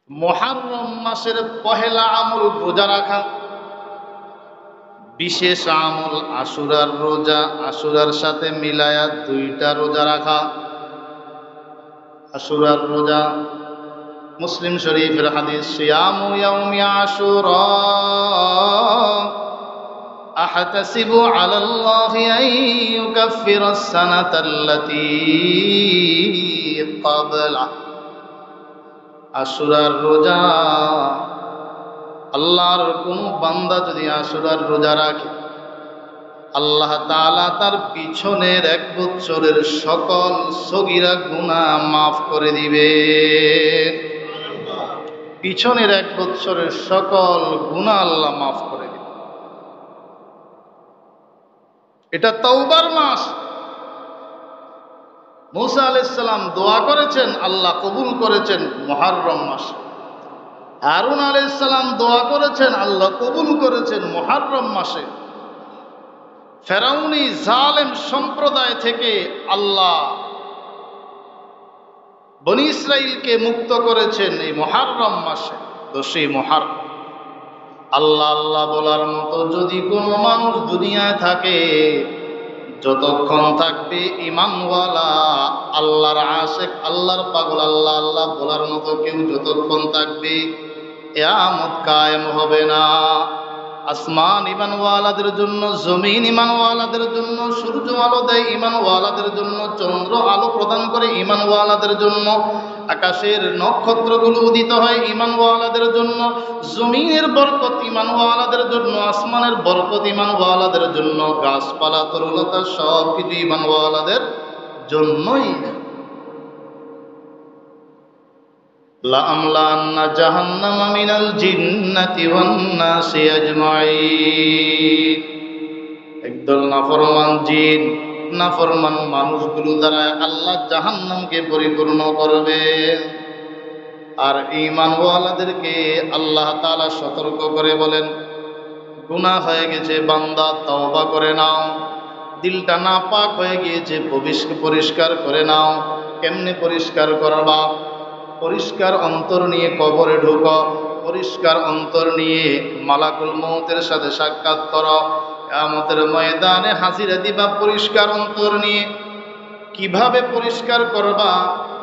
মুহররম মাসের পহেলা আমল রোজা রাখা, বিশেষ আমল আশুরার রোজা, আশুরার সাথে মিলায়া দুইটা রোজা রাখা। আশুরার রোজা মুসলিম শরীফের হাদিস, সিয়ামু ইয়াউমি আশুরা আহতাসিবু আলাল্লাহি আন ইউকাফফিরাস সানাতাল্লাতী ক্বাবলা। আশুরার রোজা, আল্লাহর কোন বান্দা যদি আশুরার রোজা রাখে, আল্লাহ তাআলা তার পিছনের 1 বছরের সকল সগীরা গুনাহ মাফ করে দিবে। পিছনের 1 বছরের সকল গুনাহ আল্লাহ মাফ করে দিবে। এটা তওবার মাস। মুসা আলাইহিস সালাম দোয়া করেছেন, আল্লাহ কবুল করেছেন মুহররম মাসে। হারুন আলাইহিস সালাম দোয়া করেছেন, আল্লাহ কবুল করেছেন মুহররম মাসে। ফেরাউনি জালেম সম্প্রদায় থেকে আল্লাহ বনি ইসরাইলকে মুক্ত করেছেন এই মুহররম মাসে, 10ই মুহররম। আল্লাহ আল্লাহ বলার মতো যদি কোনো মানুষ দুনিয়ায় থাকে, যতক্ষণ থাকবে ঈমানওয়ালা, আল্লাহর আশিক, আল্লাহর পাগল, আল্লাহ আল্লাহ বলার মতো কেউ যতক্ষণ থাকবে, কিয়ামত কায়েম হবে না। আসমান ঈমানওয়ালাদের জন্য, জমিন ঈমানওয়ালাদের জন্য, সূর্য আলো দেয় ঈমানওয়ালাদের জন্য, চন্দ্র আলো প্রদান করে ঈমানওয়ালাদের জন্য, আকাশের নক্ষত্রগুলো উদিত হয় ঈমানওয়ালাদের জন্য, জমিনের বরকত ঈমানওয়ালাদের জন্য, আসমানের বরকত ঈমানওয়ালাদের জন্য, গাছপালা তরুলতা সব কিছু ঈমানওয়ালাদের জন্যই। লাআমলান্না জাহান্নামা মিনাল জিন্নাতি ওয়ান নাসি আজমাইন। একদল নাফরমান জিন, নাফরমান মানুষগুলো দ্বারা আল্লাহ জাহান্নামকে পরিপূর্ণ করবে। আর ঈমানওয়ালাদেরকে আল্লাহ তাআলা সতর্ক করে বলেন, গুনাহ হয়ে গেছে বান্দা, তওবা করে নাও। দিলটা নাপাক হয়ে গিয়েছে, পরিষ্কার করে নাও। কেমনে পরিষ্কার করবা? পরিষ্কার অন্তর নিয়ে কবরে ঢুকো, পরিষ্কার অন্তর নিয়ে মালাকুল মউতের সাথে সাক্ষাৎ করো, কিয়ামতের ময়দানে হাজিরা দিবা পরিষ্কার অন্তর নিয়ে। কিভাবে পরিষ্কার করবা?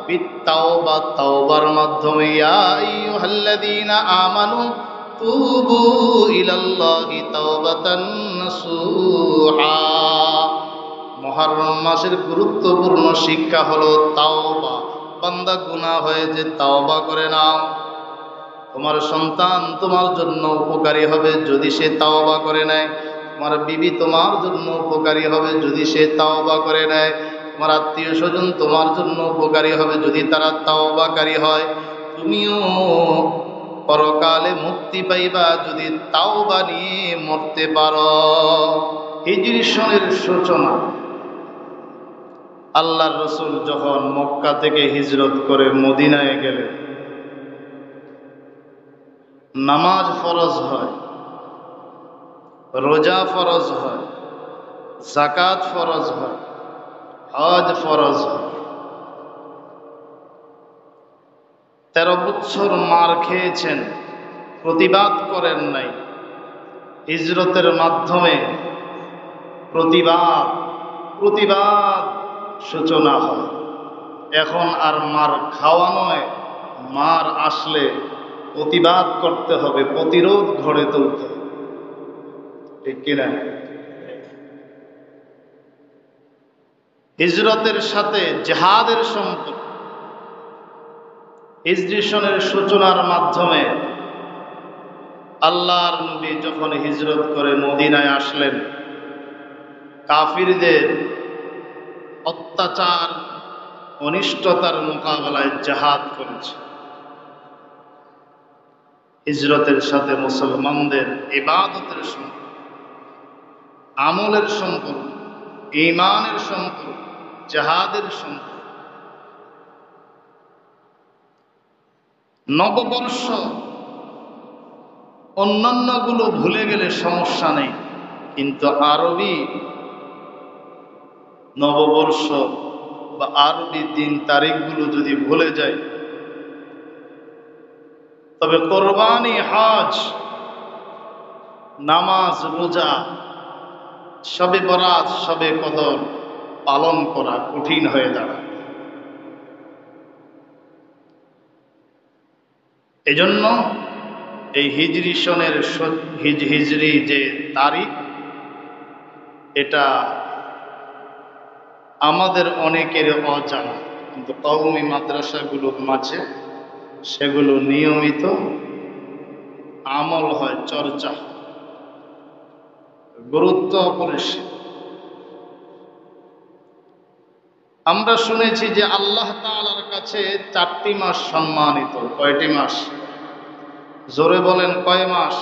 বিত্তাওবা, তাওবার মাধ্যমে। ইয়া আইয়ুহাল্লাযীনা আমানু তুবু ইলাল্লাহি তাওবাতান নাসুহা। মুহররম মাসের গুরুত্বপূর্ণ শিক্ষা হলো তাওবা। বান্দা গুনাহ হয়েছে, তাওবা করে নাও। তোমার সন্তান তোমার জন্য উপকারী হবে যদি সে তাওবা করে নেয়। তোমার বিবি তোমার জন্য উপকারী হবে যদি সে তাওবা করে নেয়। তোমার আত্মীয় স্বজন তোমার জন্য উপকারী হবে যদি তারা তাওবাকারী হয়। তুমিও পরকালে মুক্তি পাইবা যদি তাওবা নিয়ে মরতে পারো। হিজরি সনের সূচনা। আল্লাহর রাসূল যখন মক্কা থেকে হিজরত করে মদিনায় গেলেন, নামাজ ফরজ হয়, রোজা ফরজ হয়, যাকাত ফরজ হয়, হজ ফরজ হয়। 13 বছর মার খেয়েছেন, প্রতিবাদ করেন নাই। হিজরতের মাধ্যমে প্রতিবাদ সূচনা হয়। এখন আর মার খাওয়া নয়, মার আসলে প্রতিবাদ করতে হবে, প্রতিরোধ গড়ে তুলতে হবে। ঠিক কিনা? হিজরতের সাথে জিহাদের সম্পর্ক। হিজরি সনের সূচনার মাধ্যমে আল্লাহর নবী যখন হিজরত করে মদিনায় আসলেন, কাফিরদের অত্যাচার অনিষ্টতার মোকাবেলায় জিহাদ করেছে। হিজরতের সাথে মুসলমানদের ইবাদতের সম্পর্ক, আমলের সম্পর্ক, ঈমানের সম্পর্ক, জিহাদের সম্পর্ক। নববর্ষ অন্যান্যগুলো ভুলে গেলে সমস্যা নেই, কিন্তু আরবি নববর্ষ বা আরবি দিন তারিখগুলো যদি ভুলে যায়, তবে কোরবানি, হজ, নামাজ, রোজা, শবে বরাত, শবে কদর পালন করা কঠিন হয়ে দাঁড়ায়। এজন্য এই হিজরি সনের হিজরি যে তারিখ, এটা আমাদের অনেকের অজানা, কিন্তু কওমি মাদ্রাসাগুলোর মাঝে সেগুলো নিয়মিত আমল হয়, চর্চা, গুরুত্ব অপরিসীম। আমরা শুনেছি যে আল্লাহ তাআলার কাছে 4টি মাস সম্মানিত। কয়টি মাস? জোরে বলেন, কয় মাস?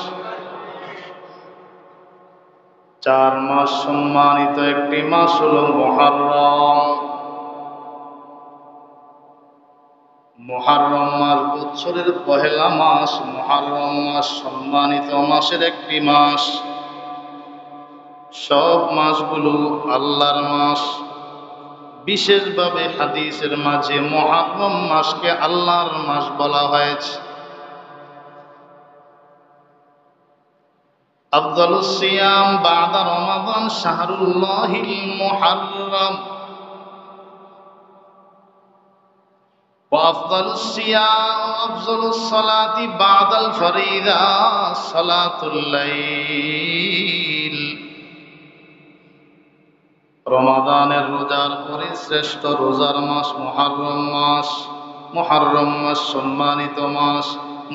4 মাস সম্মানিত। একটি মাস হলো মুহররম। মুহররম মাস বছরের পহেলা মাস। মুহররম মাস সম্মানিত মাসের একটি মাস। সব মাসগুলো আল্লাহর মাস। বিশেষভাবে হাদিসের মাঝে মুহররম মাসকে আল্লাহর মাস বলা হয়েছে। আফদালুস সিয়াম বাদা রমাদান শাহরুল্লাহিল মুহররম ওয়া আফদালুস সিয়াম ওয়া আফজালুস সালাতি বাদাল ফরিদা সালাতুল লাইল। রমাদানের রোজার পরে শ্রেষ্ঠ রোজার মাস মুহররম মাস। মুহররম মাস সম্মানিত মাস।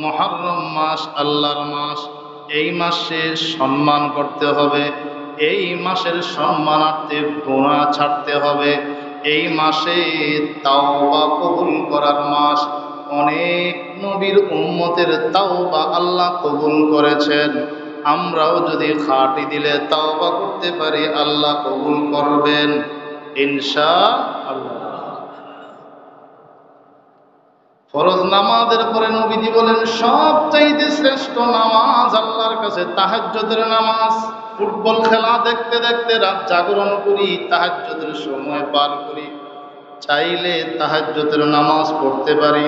মুহররম মাস আল্লাহর মাস। এই মাসে সম্মান করতে হবে, এই মাসের সম্মানার্থে গুনাহ ছাড়তে হবে। এই মাসে তাওবা কবুল করার মাস। অনেক নবীর উম্মতের তাওবা আল্লাহ কবুল করেছেন। আমরাও যদি খাঁটি দিলে তাওবা করতে পারি, আল্লাহ কবুল করবেন ইনশাআল্লাহ। ফরজ নামাজের পরে নবীজি বলেন সবচাইতে শ্রেষ্ঠ নামাজ আল্লাহর কাছে তাহাজ্জুদের নামাজ। ফুটবল খেলা দেখতে দেখতে রাত জাগরণ করি, তাহাজ্জুদের সময় পার করি, চাইলে তাহাজ্জুদের নামাজ পড়তে পারি।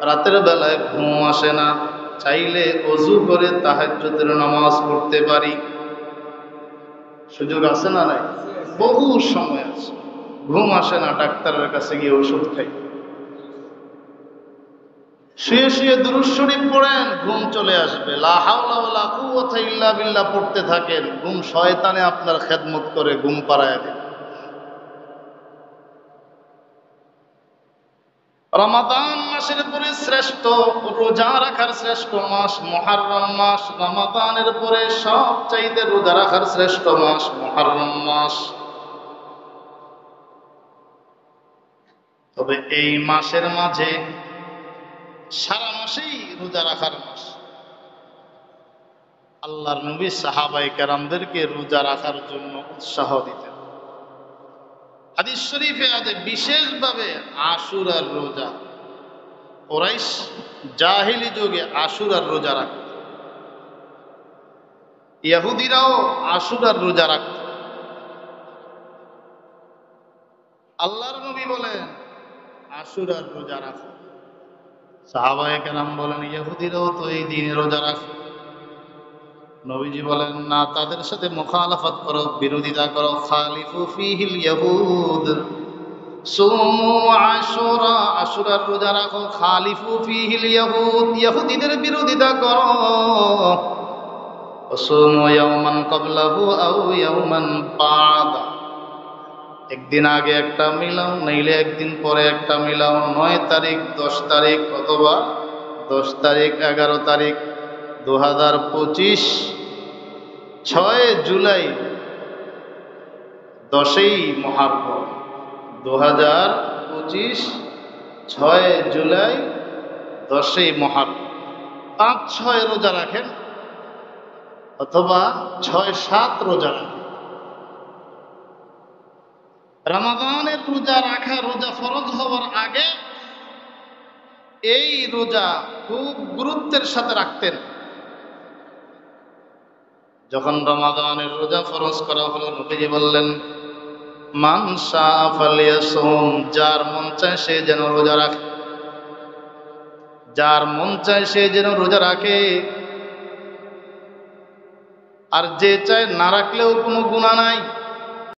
রাতের বেলায় ঘুম আসে না, চাইলে ওযু করে তাহাজ্জুদের নামাজ পড়তে পারি। সুযোগ আছে না নাই? বহু সময় আছে। ঘুম আসে না, ডাক্তারের কাছে গিয়ে ওষুধ খাই। শুয়ে শুয়ে দুরূদ শরীফ পড়েন, ঘুম চলে আসবে। লা হাওলা ওয়ালা কুওয়াতা ইল্লা বিল্লাহ পড়তে থাকেন, ঘুম শয়তানে আপনার খেদমত করে ঘুম পাড়ায় দেয়। রমাদান মাসের পরে শ্রেষ্ঠ রোজা রাখার শ্রেষ্ঠ মাস মুহররম মাস। রমাদানের পরে সবচাইতে রোজা রাখার শ্রেষ্ঠ মাস মুহররম মাস। তবে এই মাসের মাঝে সারা মাসেই রোজা রাখার মাস। আল্লাহর নবী সাহাবায়ে কেরামদেরকে রোজা রাখার জন্য উৎসাহ দিতেন। হাদিস শরীফে আছে বিশেষভাবে আশুরার রোজা। কুরাইশ জাহিলি যুগে আশুরার রোজা রাখত। ইহুদিরাও আশুরার রোজা রাখত। আল্লাহর নবী বলেন আশুরার রোজা রাখো। সাহাবায়ে কেরাম বলেন ইহুদিরাও তো এই দিনে রোজা রাখে। নবীজি বলেন না, তাদের সাথে মুখালাফাত করো, বিরোধিতা করো। খালিফু ফিহিল ইয়াহুদ, সুমু আশুরা, আশুরার রোজা রাখো। খালিফু ফিহিল ইয়াহুদ, ইহুদিদের বিরোধিতা করো। সুমু ইয়াওমান ক্বাবলাহু আও ইয়াওমান বাদা, একদিন আগে একটা মিলাও, নইলে একদিন পরে একটা মিলাও। 9 তারিখ 10 তারিখ অথবা 10 তারিখ 11 তারিখ 2025, 6 জুলাই 10ই মুহররম 2025, 6 জুলাই 10ই মুহররম। 5-6 রোজা রাখেন অথবা 6-7 রোজা রাখেন। রমাদানের রোজা রাখা, রোজা ফরজ হওয়ার আগে এই রোজা খুব গুরুত্বের সাথে রাখতেন। যখন রমাদানের রোজা ফরজ করা হলো, নবীজি বললেন মান শাআ ফালিয়াসুম, যার মন চায় সে যেন রোজা রাখে। যার মন চায় সে যেন রোজা রাখে, আর যে চায় না রাখলেও কোনো গুনাহ নাই।